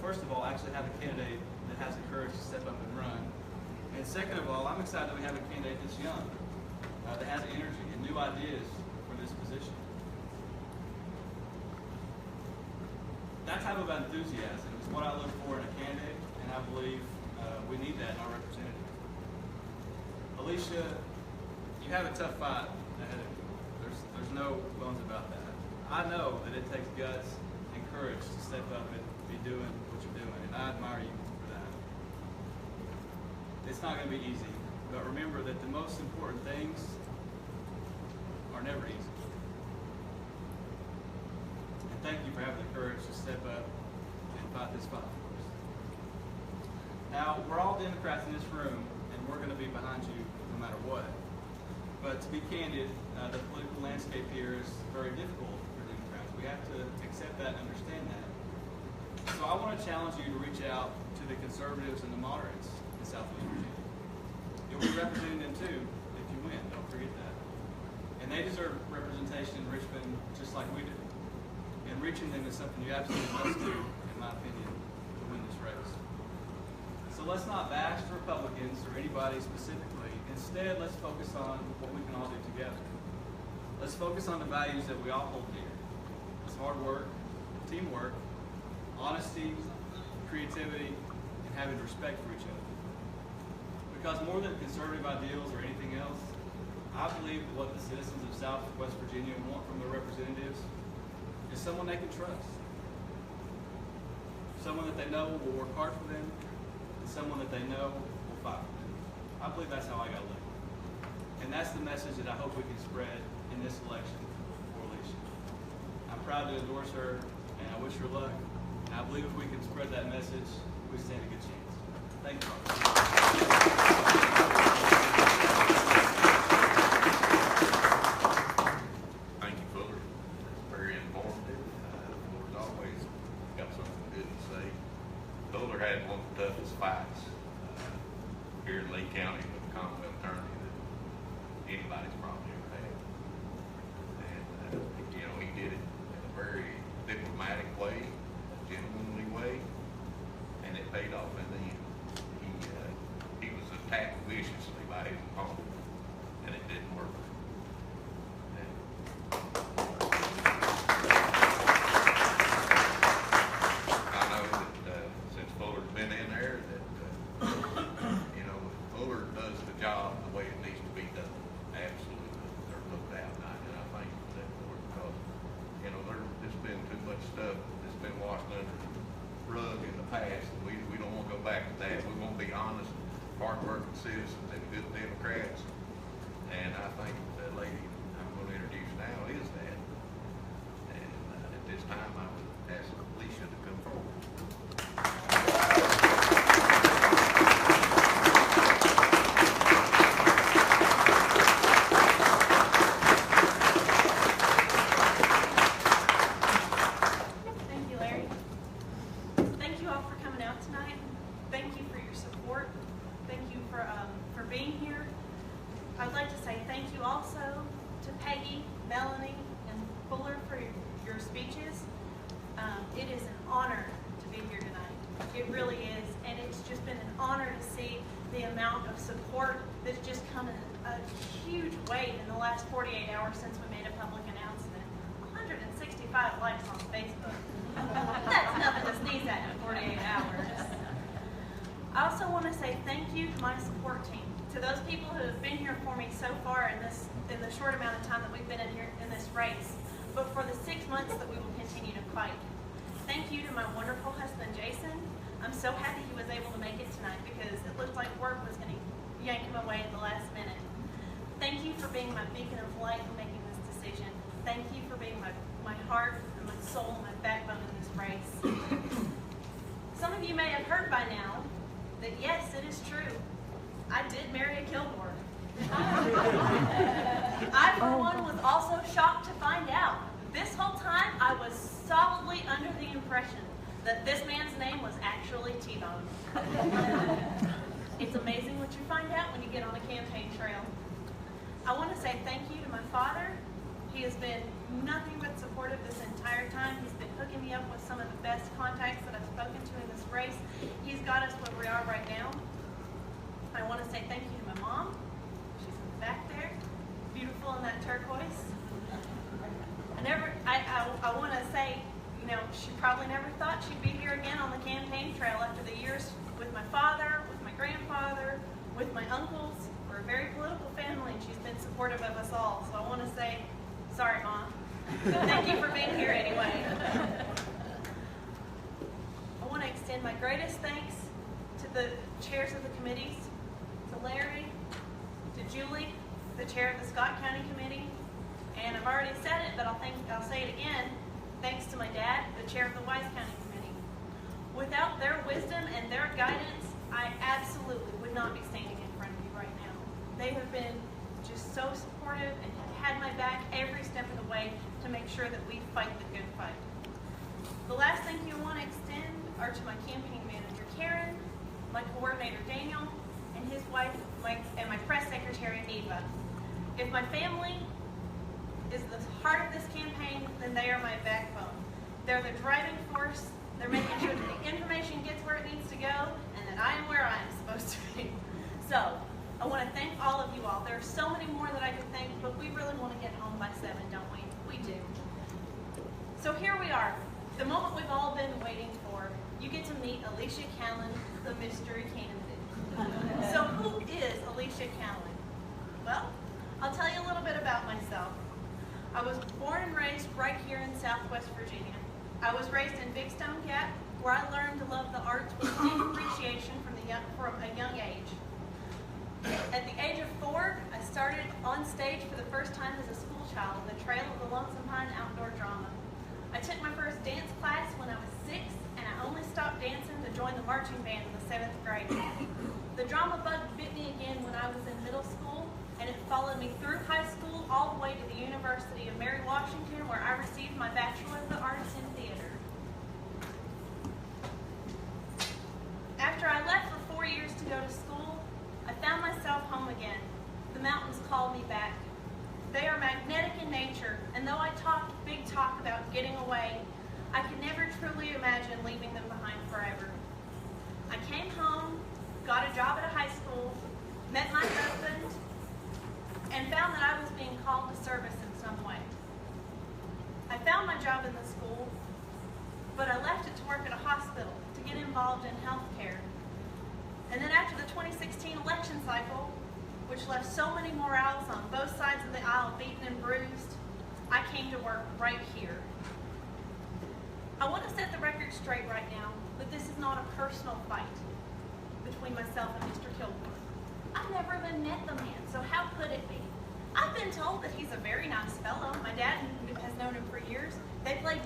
first of all, actually have a candidate that has the courage to step up and run. And second of all, I'm excited that we have a candidate that's young, that has energy and new ideas for this position. That type of enthusiasm is what I look for in a candidate, and I believe we need that in our representative. Alicia, you have a tough fight ahead of you. There's no bones about that. I know that it takes guts and courage to step up and be doing what you're doing, and I admire you for that. It's not going to be easy, but remember that the most important things are never easy. And thank you for having the courage to step up and fight this fight for us. Now, we're all Democrats in this room, and we're going to be behind you no matter what. But to be candid, the political landscape here is very difficult for Democrats. We have to accept that and understand that. So I want to challenge you to reach out to the conservatives and the moderates in Southwest Virginia. You'll be representing them too if you win, don't forget that. And they deserve representation in Richmond just like we do. And reaching them is something you absolutely must do, in my opinion, to win this race. So let's not bash the Republicans or anybody specifically. Instead, let's focus on what we can all do together. Let's focus on the values that we all hold dear. It's hard work, teamwork, honesty, creativity, and having respect for each other. Because more than conservative ideals or anything else, I believe that what the citizens of Southwest Virginia want from their representatives is someone they can trust. Someone that they know will work hard for them, and someone that they know will fight for them. I believe that's how I got elected. And that's the message that I hope we can spread in this election for Alicia. I'm proud to endorse her, and I wish her luck. And I believe if we can spread that message, we stand a good chance. Thank you. Thank you, Fuller. It's very informative. Fuller's always got something good to say. Fuller had one of the toughest fights here in Lee County with the Commonwealth Attorney that anybody's probably ever had. And, he did it in a very diplomatic way, a gentlemanly way, and it paid off in the end. He was attacked viciously by his opponent, and it didn't work. I know that since Fuller's been in there, that Fuller does the job the way it needs to be done. Absolutely, there's no doubt. And I thank you for that, Fuller, because there's been too much stuff that's been washed under the rug in the past, and we don't want to go back to that. We want to be honest, hard-working citizens and good Democrats. And I think the lady I'm going to introduce now is that. And at this time, I would ask Alicia to come forward. Thank you, Larry. Thank you all for coming out tonight. Thank you for your support. Thank you for being here. I'd like to say thank you also to Peggy, Melanie, and Fuller for your speeches. It is an honor to be here tonight. It really is, and it's just been an honor to see the amount of support that's just come in a huge weight in the last 48 hours since we made a public announcement. 165 likes on Facebook. That's nothing to sneeze at in 48 hours. I also want to say thank you to my support team, to those people who have been here for me so far in the short amount of time that we've been in here in this race, but for the 6 months that we will continue to fight. Thank you to my wonderful husband, Jason. I'm so happy he was able to make it tonight because it looked like work was going to yank him away at the last minute. Thank you for being my beacon of light in making this decision. Thank you for being my heart and my soul and my backbone in this race. Some of you may have heard by now that yes, it is true. I did marry a Kilgore. I, for one, was also shocked to find out. This whole time, I was solidly under the impression that this man's name was actually T-Bone. It's amazing what you find out when you get on a campaign trail. I want to say thank you to my father. He has been nothing but supportive this entire time. He's been hooking me up with some of the best contacts that I've spoken to in this got us where we are right now. I want to say thank you to my mom. She's in the back there, beautiful in that turquoise. I want to say, you know, she probably never thought she'd be here again on the campaign trail after the years with my father, with my grandfather, with my uncles. We're a very political family, and she's been supportive of us all. So I want to say, sorry, Mom. Thank you for being here anyway. I want to extend my greatest thanks to the chairs of the committees, to Larry, to Julie, the chair of the Scott County Committee, and I've already said it, but I'll say it again, thanks to my dad, the chair of the Wise County Committee. Without their wisdom and their guidance, I absolutely would not be standing in front of you right now. They have been just so supportive and have had my back every step of the way to make sure that we fight the good fight. The last thank you I want to extend are to my campaign manager, Karen, my coordinator, Daniel, and his wife, and my press secretary, Eva. If my family is the heart of this campaign, then they are my backbone. They're the driving force. They're making sure that the information gets where it needs to go and that I am where I am supposed to be. So, I want to thank all of you all. There are so many more that I could thank, but we really want to get home by 7, don't we? We do. So here we are, the moment we've all been waiting for. You get to meet Alicia Kallen, the mystery candidate. So who is Alicia Kallen? Well, I'll tell you a little bit about myself. I was born and raised right here in Southwest Virginia. I was raised in Big Stone Gap, where I learned to love the arts with deep appreciation from a young age. At the age of 4, I started on stage for the first time as a school child in the Trail of the Lonesome Pine outdoor drama. I took my first dance class when I was 6, and I only stopped dancing to join the marching band in the 7th grade. The drama bug bit me again when I was in middle school, and it followed me through high school all the way to the University of Mary Washington, where I received my Bachelor of the Arts in Theater. After I left for 4 years to go to school, I found myself home again. The mountains called me back. They are magnetic in nature, and though I talked big talk about getting away, I could never truly imagine leaving them behind forever. I came home, got a job at a high school, met my husband, and found that I was being called to service in some way. I found my job in the school, but I left it to work at a hospital to get involved in healthcare. And then after the 2016 election cycle, which left so many morals on both sides of the aisle beaten and bruised, I came to work right here. I want to set the record straight right now that this is not a personal fight between myself and Mr. Kilgore. I've never even met the man, so how could it be? I've been told that he's a very nice fellow. My dad has known him for years. They played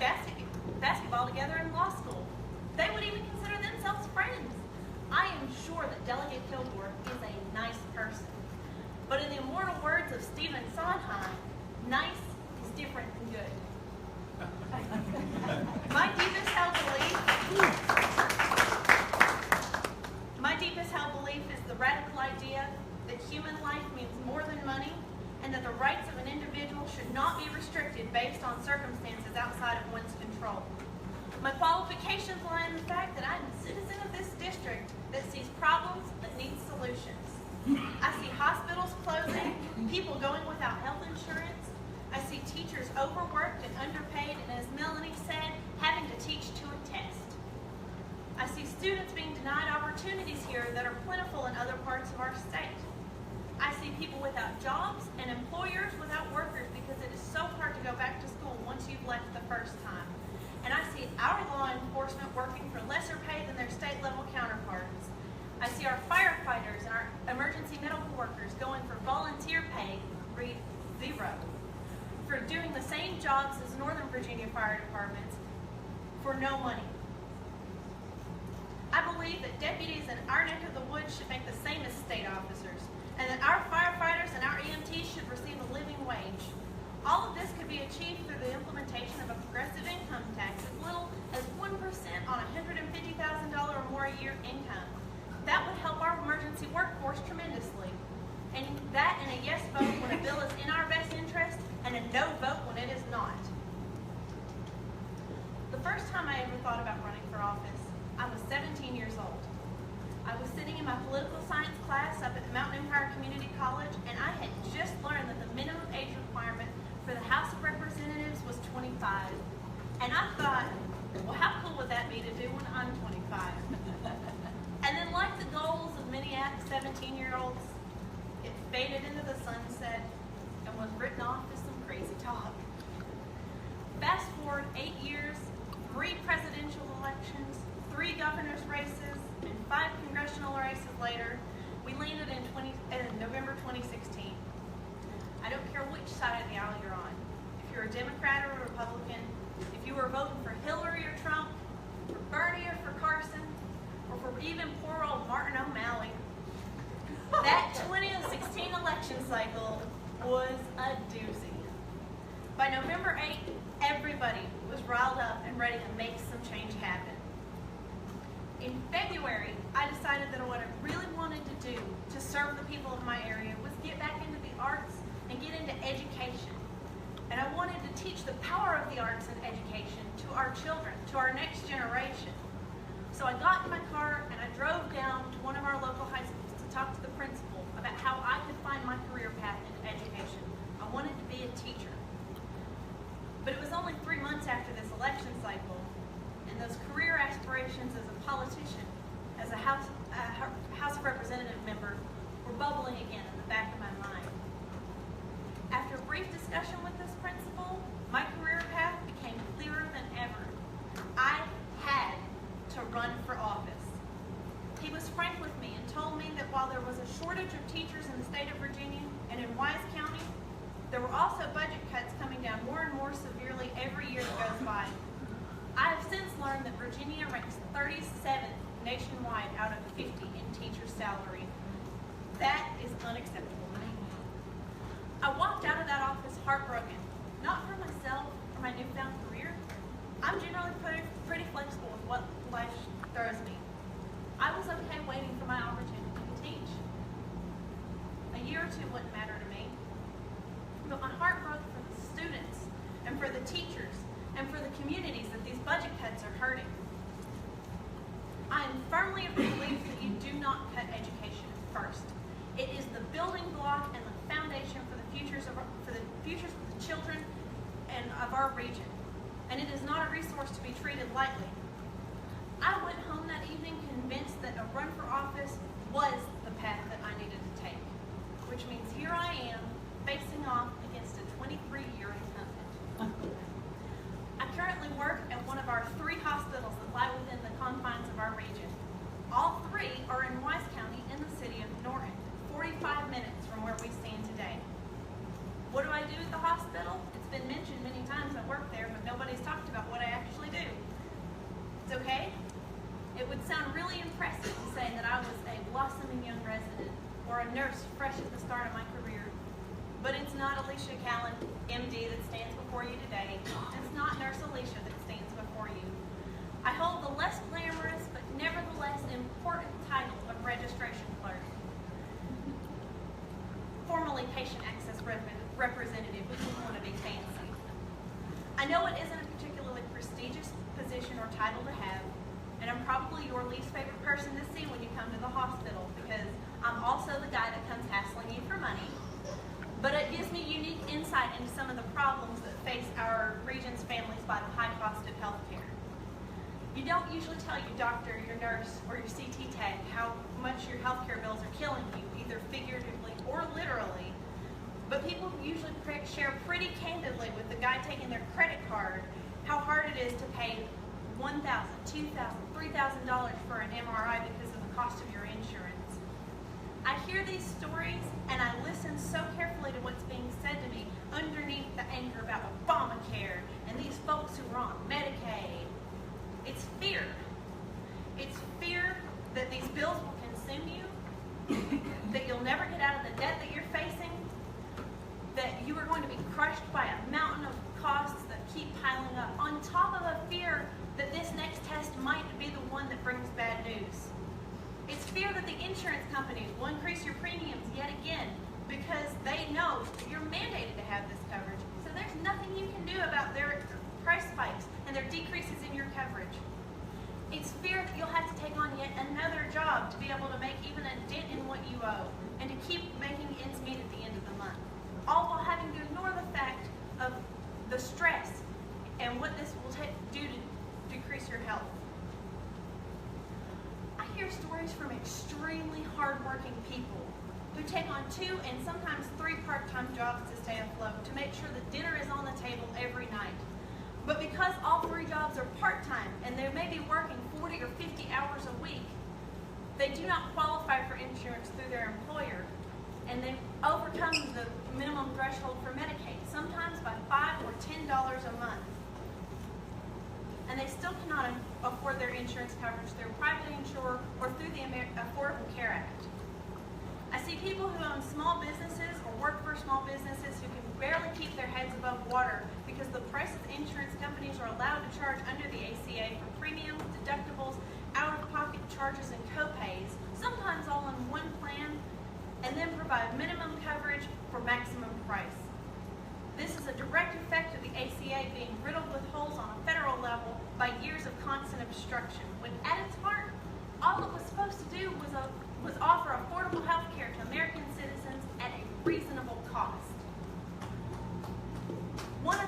basketball together in law school. They would even consider themselves friends. I am sure that Delegate Kilgore is a nice person. But in the immortal words of Stephen Sondheim, nice is different than good. My deepest held belief is the radical idea that human life means more than money, and that the rights of an individual should not be restricted based on circumstances outside of one's control. My qualifications lie in the fact that I'm a citizen of this district that sees problems that need solutions. I see hospitals closing, people going without health insurance. I see teachers overworked and underpaid, and as Melanie said, having to teach to a test. I see students being denied opportunities here that are plentiful in other parts of our state. I see people without jobs and employers without workers because it is so hard to go back to school once you've left the first time. And I see our law enforcement working for lesser pay than their state level counterparts. I see our firefighters and our emergency medical workers going for volunteer pay, read 0, for doing the same jobs as Northern Virginia fire departments for no money. I believe that deputies in our neck of the woods should make the same as state officers, and that our firefighters and our EMTs should receive a living wage. All of this could be achieved through the implementation of a progressive income tax as little as 1% on $150,000 or more a year income. That would help our emergency workforce tremendously. And that and a yes vote when a bill is in our best interest, and a no vote when it is not. The first time I ever thought about running for office, I was 17 years old. I was sitting in my political science class up at the Mountain Empire Community College, and I had just learned that the minimum age requirement for the House of Representatives was 25. And I thought, well, how cool would that be to do when I'm 25? And then like the goals of many 17-year-olds, it faded into the sunset and was written off as some crazy talk. Fast forward 8 years, 3 presidential elections, 3 governor's races, and 5 congressional races later, we landed in November 2016. I don't care which side of the aisle you're on. If you're a Democrat or a Republican, if you were voting for Hillary or Trump, for Bernie or for Carson, or for even poor old Martin O'Malley, that 2016 election cycle was a doozy. By November 8th, everybody was riled up and ready to make some change happen. In February, I decided that what I really wanted to do to serve the people of my area was get back into the arts and get into education. And I wanted to teach the power of the arts and education to our children, to our next generation. So I got in my car and I drove down to one of our local high schools to talk to the principal about how I could find my career path into education. I wanted to be a teacher. But it was only 3 months after this election cycle, and those career aspirations as a politician, as a House of Representative member, were bubbling again in the back of my mind. After a brief discussion with this principal, my career path became clearer than ever. I had to run for office. He was frank with me and told me that while there was a shortage of teachers in the state of Virginia and in Wise County, there were also budget cuts coming down more and more severely every year that goes by. I have since learned that Virginia ranks 37th nationwide out of 50 in teacher salary. That is unacceptable. I walked out of that office heartbroken, not for myself or my newfound career. I'm generally pretty flexible with what life throws me. I was okay waiting for my opportunity to teach. A year or two wouldn't matter to me, but my heart broke for the students and for the teachers and for the communities that these budget cuts are hurting. I am firmly of the belief that you do not cut education first. It is the building block and the foundation for the futures of the children and of our region, and it is not a resource to be treated lightly. I went home that evening convinced that a run for office was the path that I needed to take, which means here I am facing off against a 23-year incumbent. I currently work at one of our 3 hospitals that lie within the confines of our region. All 3 are in Wise County in the city of Norton, 45 minutes from where we stand today. What do I do at the hospital? It's been mentioned many times I work there, but nobody's talked about what I actually do. It's okay? It would sound really impressive to say that I was a blossoming young resident or a nurse fresh at the start of my career. But it's not Alicia Kallen, MD, that stands before you today. It's not Nurse Alicia that stands before you. I hold the less glamorous but nevertheless important title of registration clerk, formerly patient access representative if you want to be fancy. I know it isn't a particularly prestigious position or title to have, and I'm probably your least favorite person to see when you come to the hospital because I'm also the guy that comes hassling you for money. But it gives me unique insight into some of the problems that face our region's families by the high cost of health care. You don't usually tell your doctor, your nurse, or your CT tech how much your health care bills are killing you, either figuratively or literally. But people usually share pretty candidly with the guy taking their credit card how hard it is to pay $1,000, $2,000, $3,000 for an MRI because of the cost of your insurance. I hear these stories and I listen so carefully to what's being said to me underneath the anger about Obamacare and these folks who are on Medicaid. It's fear. It's fear that these bills will consume you, that you'll never get out of the debt that you're facing, that you are going to be crushed by a mountain of costs that keep piling up, on top of a fear that this next test might be the one that brings bad news. It's fear that the insurance companies will increase your premiums yet again because they know that you're mandated to have this coverage. So there's nothing you can do about their price spikes and their decreases in your coverage. It's fear that you'll have to take on yet another job to be able salaries from extremely hardworking people who take on 2 and sometimes 3 part-time jobs to stay afloat to make sure that dinner is on the table every night. But because all 3 jobs are part-time and they may be working 40 or 50 hours a week, they do not qualify for insurance through their employer, and they overcome the minimum threshold for Medicaid, sometimes by $5 or $10 a month. And they still cannot afford their insurance coverage through a private insurer or through the Affordable Care Act. I see people who own small businesses or work for small businesses who can barely keep their heads above water because the prices insurance companies are allowed to charge under the ACA for premiums, deductibles, out-of-pocket charges, and co-pays, sometimes all in one plan, and then provide minimum coverage for maximum price. This is a direct effect of the ACA being riddled with holes on a federal level by years of constant obstruction, when at its heart, all it was supposed to do was offer affordable health care to American citizens at a reasonable cost. One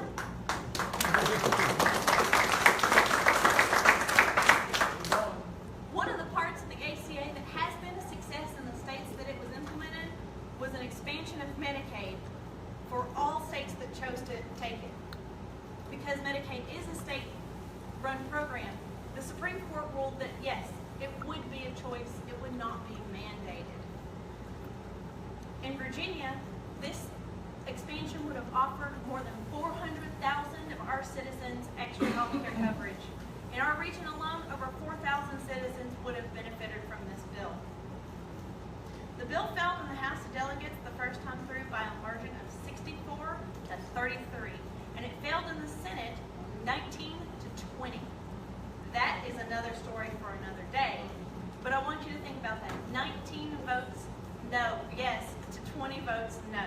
of the parts of the ACA that has been a success in the states that it was implemented was an expansion of Medicaid for all states that chose to take it. Because Medicaid is a state-run program, the Supreme Court ruled that yes, it would be a choice, it would not be mandated. In Virginia, this expansion would have offered more than 400,000 of our citizens extra health care coverage. In our region alone, over 4,000 citizens would have benefited from this bill. The bill failed in the House of Delegates the first time through by a margin of 64 to 33, and it failed in the Senate 19 to 20. That is another story for another day, but I want you to think about that. 19 votes no, yes, to 20 votes no.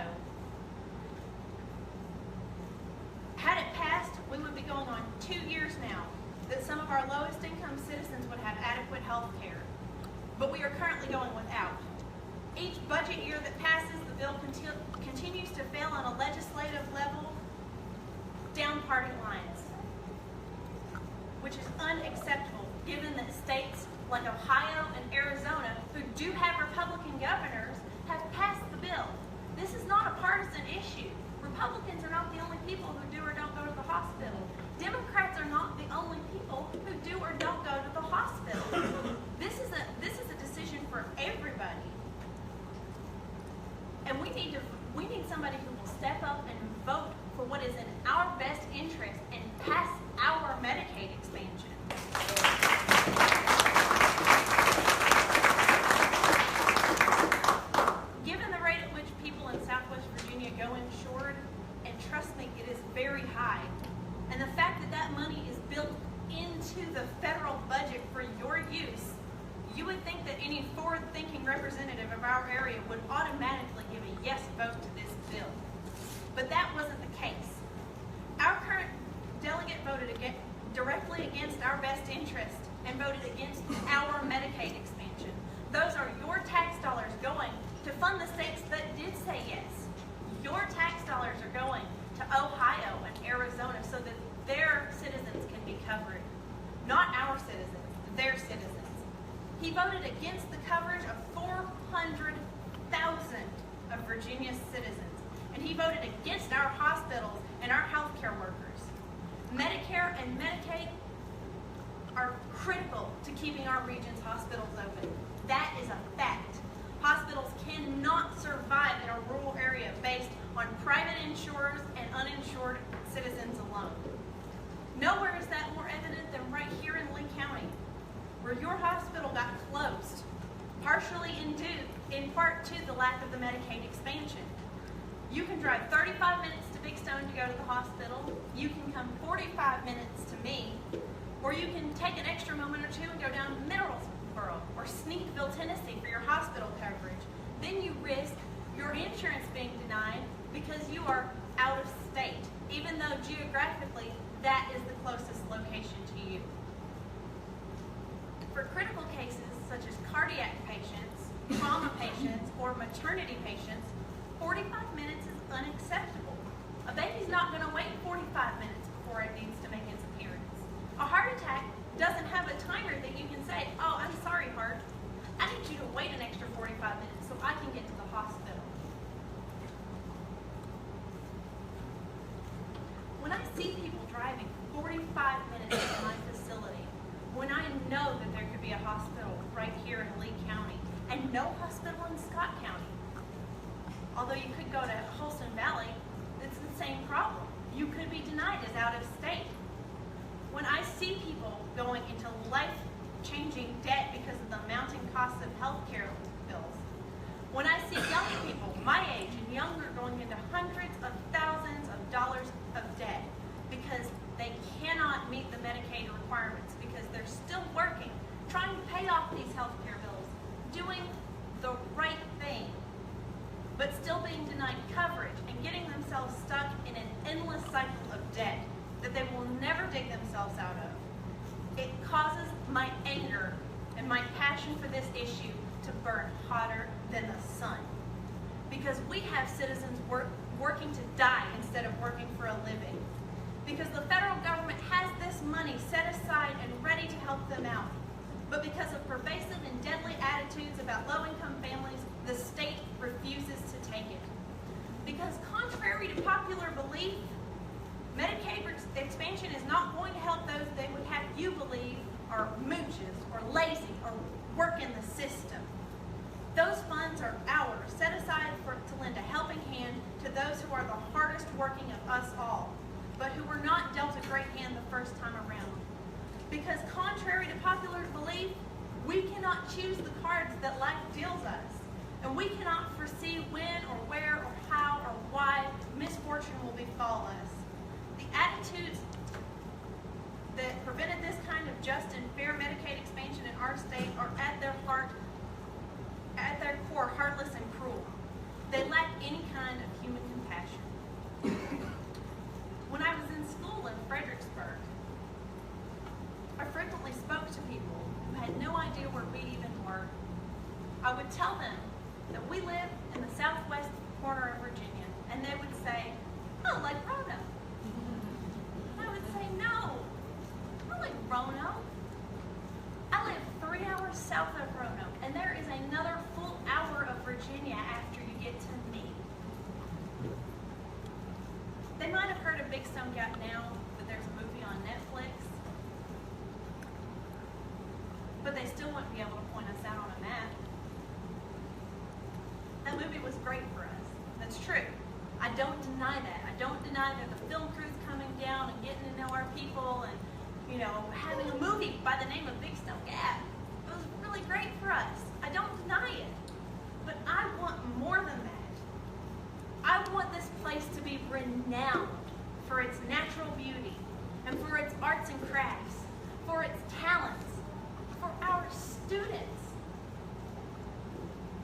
Had it passed, we would be going on 2 years now that some of our lowest income citizens would have adequate health care, but we are currently going without. Each budget year that passes, the bill continues to fail on a legislative level down party lines, which is unacceptable given that states like Ohio and Arizona, who do have Republican governors, have passed the bill. This is not a partisan issue. Republicans are not the only people who do or don't go to the hospital. Democrats are not the only people who do or don't go to the hospital. This is a decision for everybody. And we need somebody who will step up and vote for what is in our best interest and pass our Medicaid expansion. Given the rate at which people in Southwest Virginia go insured, and trust me, it is very high, and the fact that that money is built into the federal budget for your use, you would think that any forward-thinking representative of our area would automatically give a yes vote to this bill. But that wasn't the case. Our current delegate voted directly against our best interest and voted against our Medicaid expansion. Those are your tax dollars going to fund the states that did say yes. Your tax dollars are going to Ohio and Arizona so that their citizens can be covered. Not our citizens, their citizens. He voted against the coverage of 400,000 of Virginia's citizens, and he voted against our hospitals and our healthcare workers. Medicare and Medicaid are critical to keeping our region's hospitals open. That is a fact. Hospitals cannot survive in a rural area based on private insurers and uninsured citizens alone. Nowhere is that more evident than right here in Lee County, where your hospital got closed, partially in part to the lack of the Medicaid expansion. You can drive 35 minutes to Big Stone to go to the hospital, you can come 45 minutes to me, or you can take an extra moment or two and go down to Middlesboro or Sneedville, Tennessee for your hospital coverage. Then you risk your insurance being denied because you are out of state, even though geographically that is the closest location to you. For critical cases such as cardiac patients, trauma patients, or maternity patients, 45 minutes is unacceptable. A baby's not going to wait 45 minutes before it needs to make its appearance. A heart attack doesn't have a timer that you can say, "Oh, I'm sorry, heart. I see people driving 45 minutes to my facility when I know that there could be a hospital right here in Lee County and no hospital in Scott County. Although you could go to Holston Valley, it's the same problem. You could be denied as out of state. When I see people going into life-changing debt because of the mounting costs of healthcare bills, when I see young people my age and younger going into hundreds of thousands of dollars of debt because they cannot meet the Medicaid requirements because they're still working, trying to pay off these healthcare bills, doing the right thing, but still being denied coverage and getting themselves stuck in an endless cycle of debt that they will never dig themselves out of. It causes my anger and my passion for this issue to burn hotter than the sun. Because we have citizens working to die instead of working for a living. Because the federal government has this money set aside and ready to help them out. But because of pervasive and deadly attitudes about low-income families, the state refuses to take it. Because contrary to popular belief, Medicaid expansion is not going to help those they would have you believe are mooches or lazy or work in the system. Those funds are ours, set aside to lend a helping hand to those who are the hardest working of us all, but who were not dealt a great hand the first time around. Because contrary to popular belief, we cannot choose the cards that life deals us, and we cannot foresee when or where or how or why misfortune will befall us. The attitudes that prevented this kind of just and fair Medicaid expansion in our state are at their core, heartless and cruel. They lack any kind of human compassion. When I was in school in Fredericksburg, I frequently spoke to people who had no idea where we even were. I would tell them that we live in the southwest corner of Virginia, and they would say, "Oh, like Roanoke." I would say, "No, not like Roanoke. I live 3 hours south of Roanoke, and there is another full hour of Virginia after you get to me." They might have heard of Big Stone Gap now, that there's a movie on Netflix, but they still wouldn't be able to point us out on a map. That movie was great for us. That's true. I don't deny that. I don't deny that the film crew's coming down and getting to know our people and, having a movie by the name of Big Stone Gap. It was really great for us. I don't deny it. But I want more than that. I want this place to be renowned for its natural beauty and for its arts and crafts, for its talents, for our students.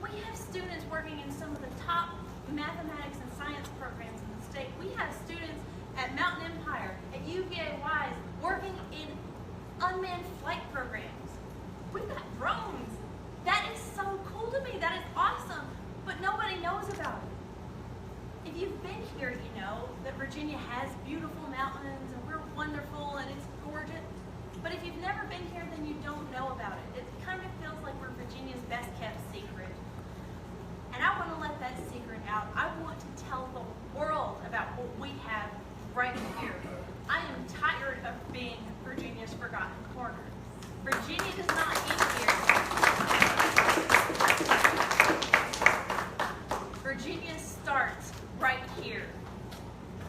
We have students working in some of the top mathematics and science programs in the state. We have students at Mountain Empire, at UVA-Wise, working in unmanned flight programs. We've got drones. That is so cool to me. That is awesome, but nobody knows about it. If you've been here, you know that Virginia has beautiful mountains and we're wonderful and it's gorgeous. But if you've never been here, then you don't know about it. It kind of feels like we're Virginia's best kept secret. And I want to let that secret out. I want to tell the world about what we have right here. I am tired of being Virginia's forgotten corner. Virginia does not end here. Virginia starts right here.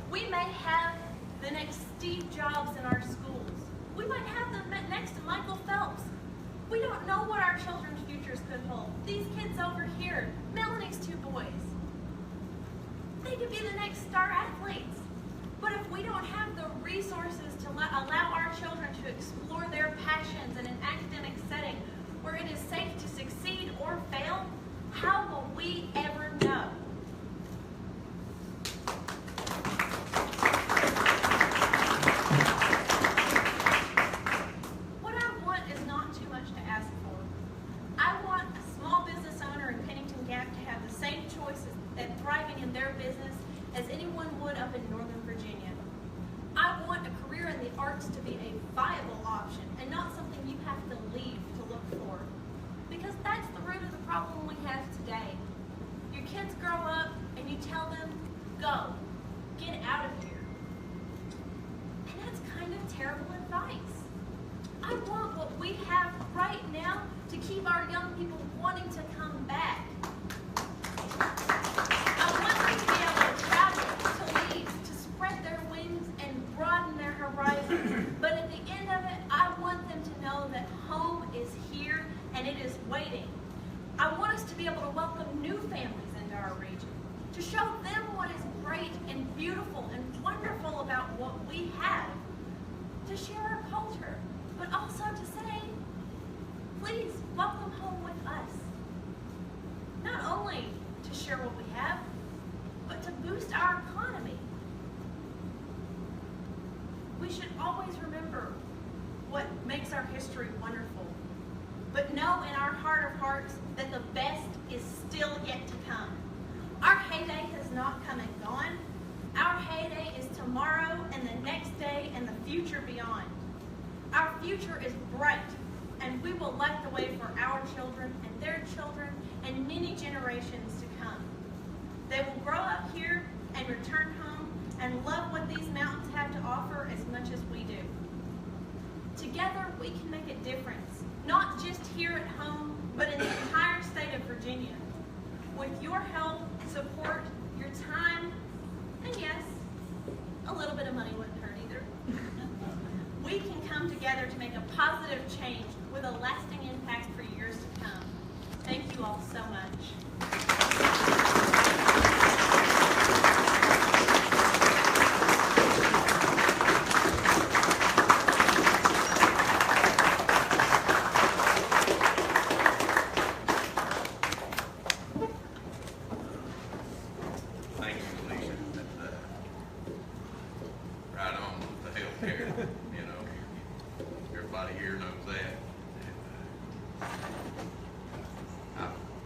We may have the next Steve Jobs in our schools. We might have the next Michael Phelps. We don't know what our children's futures could hold. These kids over here, Melanie's 2 boys, they could be the next star athletes. But if we don't have the resources to allow our children to explore their passions in an academic setting where it is safe to succeed or fail, how will we ever know? What I want is not too much to ask for. I want a small business owner in Pennington Gap to have the same choices and thriving in their business as anyone would up in Northern Virginia. I want a career in the arts to be a viable option and not something you have to leave to look for. Because that's the root of the problem we have today. Your kids grow up and you tell them, go, get out of here. keep our young people wanting to come back. I want them to be able to travel, to leave, to spread their wings and broaden their horizons. But at the end of it, I want them to know that home is here and it is waiting. I want us to be able to welcome new families into our region, to show them what is great and beautiful and wonderful about what we have, to share our culture, but also to say, please welcome home with us. Not only to share what we have, but to boost our economy. We should always remember what makes our history wonderful, but know in our heart of hearts that the best is still yet to come. Our heyday has not come and gone. Our heyday is tomorrow and the next day and the future beyond. Our future is bright, and we will light the way for our children and their children and many generations to come. They will grow up here and return home and love what these mountains have to offer as much as we do. Together, we can make a difference, not just here at home, but in the entire state of Virginia. With your help, support, your time, and yes, a little bit of money wouldn't hurt either. We can come together to make a positive change with a lasting impact for years to come. Thank you all so much. Thank you, Alicia. Right on with the healthcare. You know, everybody here knows that.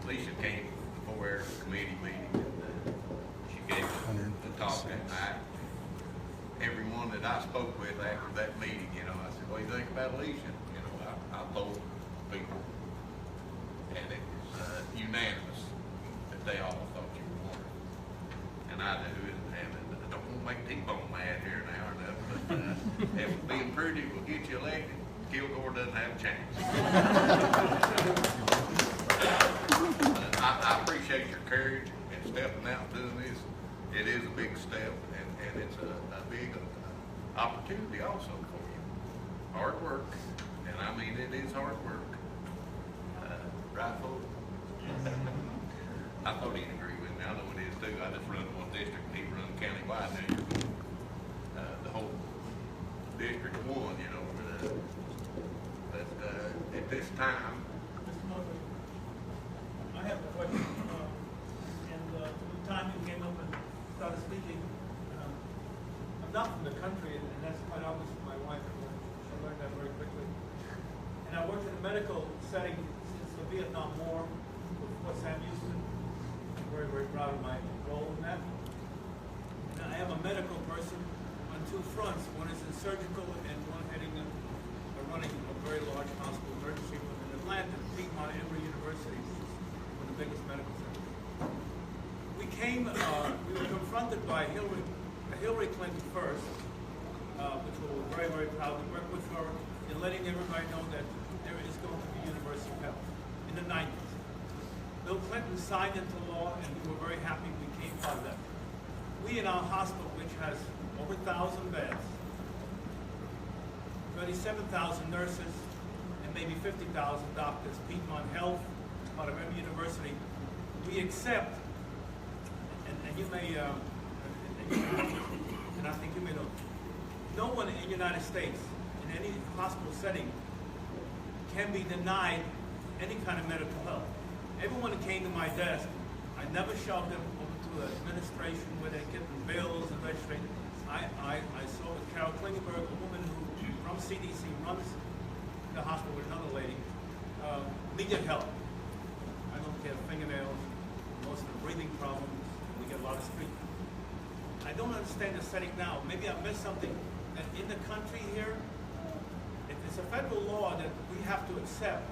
Alicia came before our committee meeting. She gave a talk that night. Everyone that I spoke with after that meeting, you know, I said, "What do you think about Alicia?" You know, I told people, and it was unanimous that they all thought you were wonderful. And I do, and I don't want to make T-Bone mad here now or nothing, but if being pretty will get you elected, Kilgore doesn't have a chance. I appreciate your courage and stepping out and doing this. It is a big step, and it's a big opportunity also for you. Hard work, and I mean it is hard work. Right, folks? I thought he'd agree with me. I know it is too. I just run one district, and he run countywide. Now you're going the whole district one, you know. But at this time, Mr. Mulder, I have a question. And the time you came up and started speaking, I'm not from the country, and that's quite obvious for my wife. She learned that very quickly. And I worked in a medical setting since the Vietnam War with Fort Sam Houston. I'm very, very proud of my role in that. And I am a medical person on two fronts. One is in surgical and one heading up running a very large hospital emergency room in Atlanta, Piedmont Emory University, which is one of the biggest medical centers. We were confronted by Hillary Clinton first, which we were very, very proud to work with her in letting everybody know that there is going to be universal health in the 90s. Bill Clinton signed into law, and we were very happy we came part of that. We in our hospital, which has over 1,000 beds, 37,000 nurses, and maybe 50,000 doctors, Piedmont Health, part of every university, we accept, and you may, and I think you may know, no one in the United States, in any hospital setting, can be denied any kind of medical help. Everyone that came to my desk, I never shoved them over to the administration where they get the bills and registration. I saw with Carol Klingenberg, a woman who from CDC runs the hospital with another lady, needed help. I don't get fingernails, most of the breathing problems, we get a lot of street. I don't understand the setting now. Maybe I missed something that in the country here, it's a federal law that we have to accept,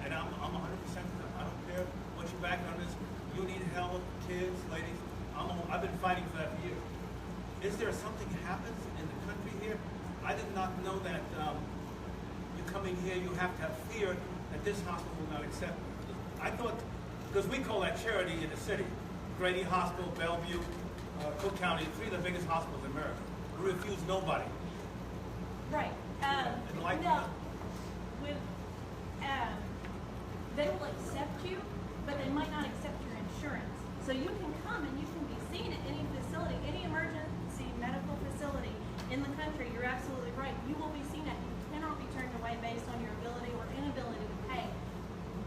and I'm 100%, I don't care what your background is, you need help, kids, ladies, I've been fighting for that for years. Is there something happens in the country here? I did not know that you coming here, you have to have fear that this hospital will not accept me. I thought, because we call that charity in the city, Grady Hospital, Bellevue, Cook County, 3 of the biggest hospitals in America. We refuse nobody. Right. And like No. With, they will accept you, but they might not accept your insurance. So you can come and you can be seen at any facility, any emergency medical facility in the country. You're absolutely right. You will be seen at. You cannot be turned away based on your ability or inability to pay.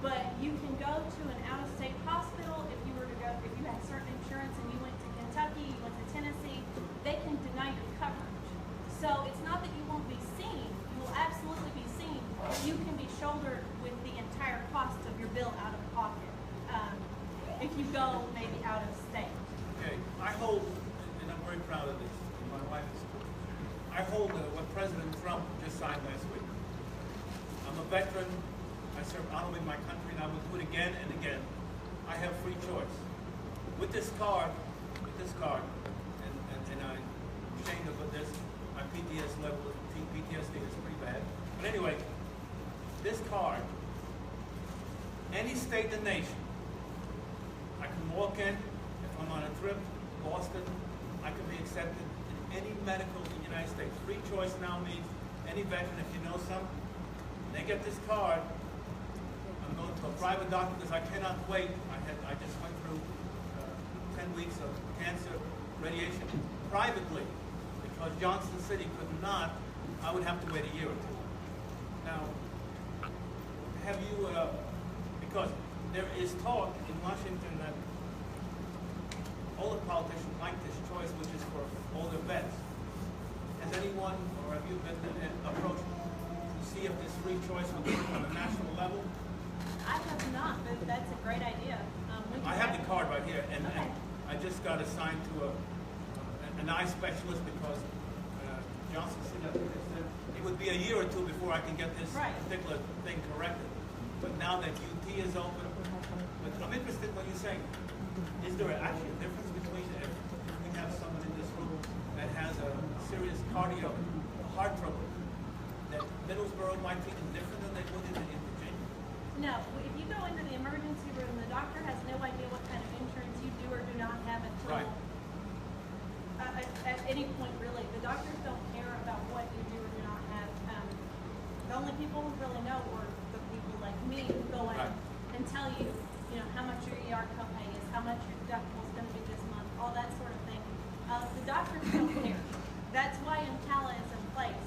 But you can go to an out-of-state hospital if you were to go, if you had certain insurance and you went to Kentucky, you went to Tennessee, they can deny your coverage. So it's not that you won't be seen. You will absolutely be seen. But you can be shouldered with the entire cost of your bill out of pocket if you go maybe out of state. Okay, I hold, and I'm very proud of this, and my wife is too. I hold what President Trump just signed last week. I'm a veteran. I serve honorably my country, and I will do it again and again. I have free choice. With this card, and I'm ashamed of this, my PTSD is pretty bad. But anyway, this card, any state in the nation, I can walk in, if I'm on a trip, Boston, I can be accepted in any medical in the United States. Free choice now means any veteran, if you know some, they get this card, I'm going to a private doctor because I cannot wait. I just went through 10 weeks of cancer radiation privately because Johnson City could not. I would have to wait a year or 2. Now, have you, because there is talk in Washington that all the politicians like this choice, which is for older vets. Has anyone, or have you been approached to see if this free choice would work on a national level? I have not, but that's a great idea. I have the card right here, and I just got assigned to an eye specialist because Johnson City, said it would be a year or 2 before I can get this particular thing corrected. But now that UT is open, but I'm interested in what you're saying. Is there actually a difference between if we have someone in this room that has a serious cardio, heart trouble, that Middlesboro might treat them different than they would in Virginia? No, if you go into the emergency room, the doctor has no idea what kind of insurance you do or do not have until at any point really. The doctors don't care about what you do or do not have. The only people who really know are the people like me who go in and tell you, how much your ER copay is, how much your deductible is going to be this month, all that sort of thing. The doctors don't care. That's why EMTALA is in place.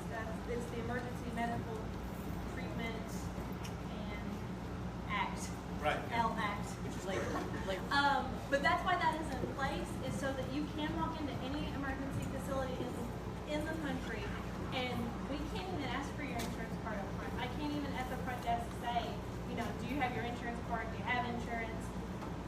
It's the Emergency Medical Treatment and Act. Right. L-Act. Which is later. But that's why that is in place, is so that you can walk into any emergency facility in the country, and we can't even ask for your insurance card up front. I can't even at the front desk say, do you have your insurance card? Do you have insurance?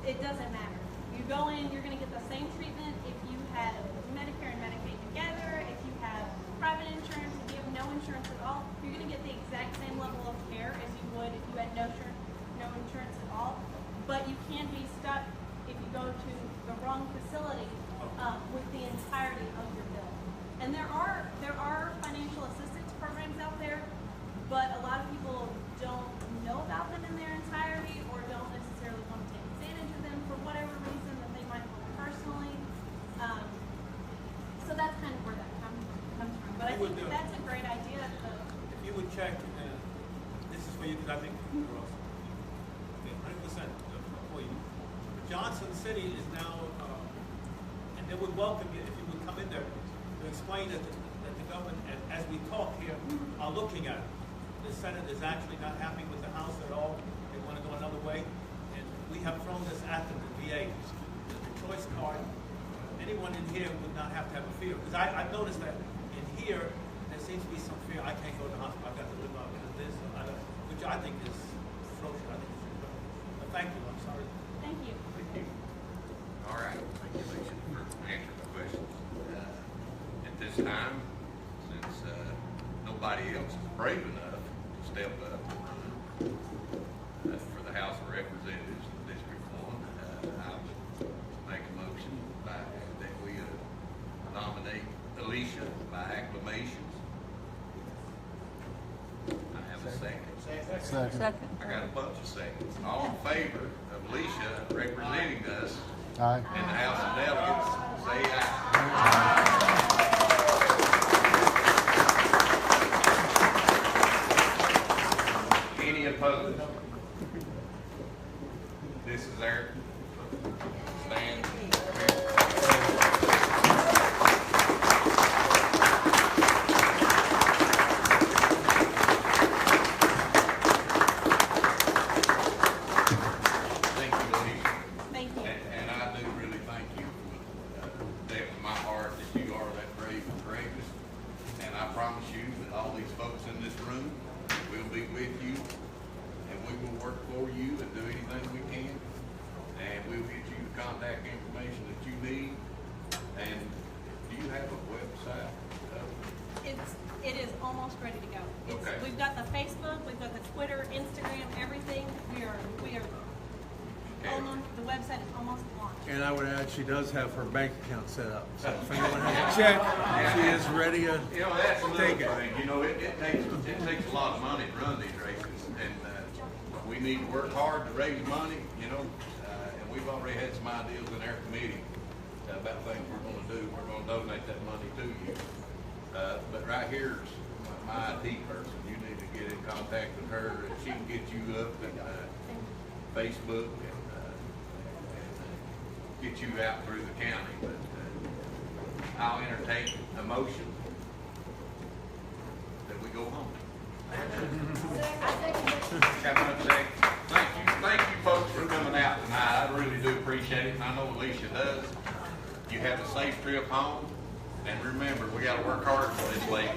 It doesn't matter. You go in, you're going to get the same treatment if you have Medicare and Medicaid together, if you have private insurance, if you have no insurance at all, you're going to get the exact same level of care as you would if you had no insurance at all. But you can be stuck if you go to the wrong facility with the entirety of your bill. And there are financial assistance programs out there, but a lot of people don't know about them in their entirety or don't necessarily want to take advantage of them for whatever reason that they might hold personally. So that's kind of where that comes from. But I think that's a great idea. If you would check, this is for you because I think you're awesome. Okay, 100% for you. Johnson City is now, and they would welcome you if you would come in there to explain that the government, as we talk here, are looking at it. The Senate is actually not happy with the House at all. They want to go another way. And we have thrown this at them, the VA. The choice card, anyone in here would not have to have a fear. Because I've noticed that in here, there seems to be some fear. I can't go to the hospital. I've got to live out with this, which I think is atrocious. I think it's but thank you. I'm sorry. Thank you. All right, thank you, Alicia, for answering the questions. At this time, since nobody else is brave enough to step up for the House of Representatives in District 1, I would make a motion that we nominate Alicia by acclamations. I have a second. Second. Second. I got a bunch of seconds. All in favor of Alicia representing us Aye. in the House of Delegates, say aye. Any opposed? This is their stand. Thank you, Alicia. Thank you. And I do really thank you with depth of my heart that you are that brave and courageous. And I promise you that all these folks in this room will be with you, and we will work for you and do anything we can. And we'll get you the contact information that you need. And do you have a website? It is almost ready to go. Okay. We've got the Facebook, we've got the Twitter, Instagram, everything. We are almost, the website is almost launched. And I would add, she does have her bank account set up. So if anyone has a check, she is ready to You know, that's another take it. thing. You know, it takes a lot of money to run these races, and we need to work hard to raise money. You know, and we've already had some ideas in our committee about things we're going to do. We're going to donate that money to you. But right here's my IT person. You need to get in contact with her, and she can get you up and Facebook and get you out through the county. But I'll entertain a motion that we go home. Thank you folks for coming out tonight. I really do appreciate it, and I know Alicia does. You have a safe trip home, and remember, we got to work hard for this lady.